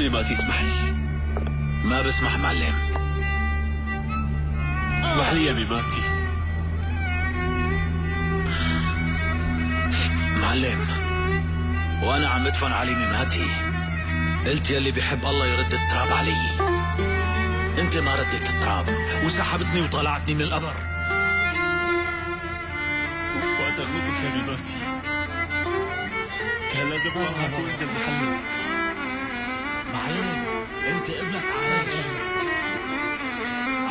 ميماتي اسمح لي. ما بسمح معلم. اسمح لي يا ميماتي. معلم، وانا عم ادفن علي ميماتي قلت يلي بيحب الله يرد التراب علي. انت ما رديت التراب وسحبتني وطلعتني من القبر. وقت غلطت يا ميماتي، كان لازم فرحك وانزل محلك. معلم، انت ابنك عايش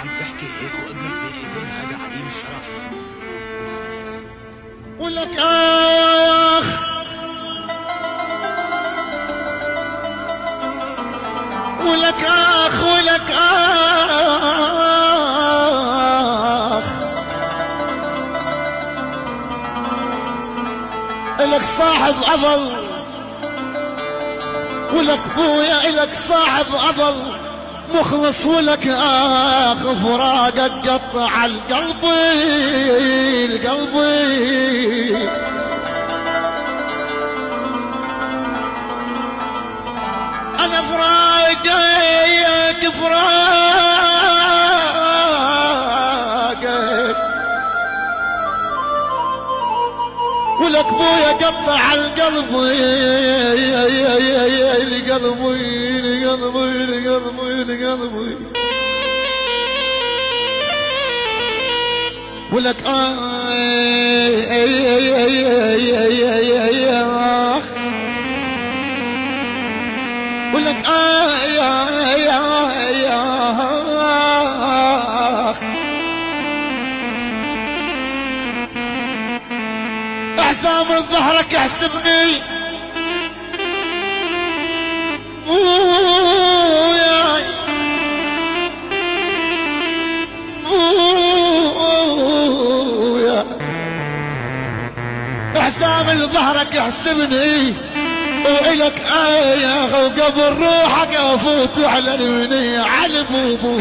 عم تحكي هيك وابنك بين ايدين هذا عديم الشرف. ولك اخ ولك اخ ولك اخ الك صاحب اضل، ولك بويا الك صاحب اضل مخلص، ولك اخ فراقك قطع القلب القلب. انا فراقك فراقك، ولك بويا قطع القلب القلب القلب القلب القلب. ولك ولك احسام ظهرك احسبني احسام ظهرك احسبني، وإلك وقبل روحك افوت على المنية على بوبو.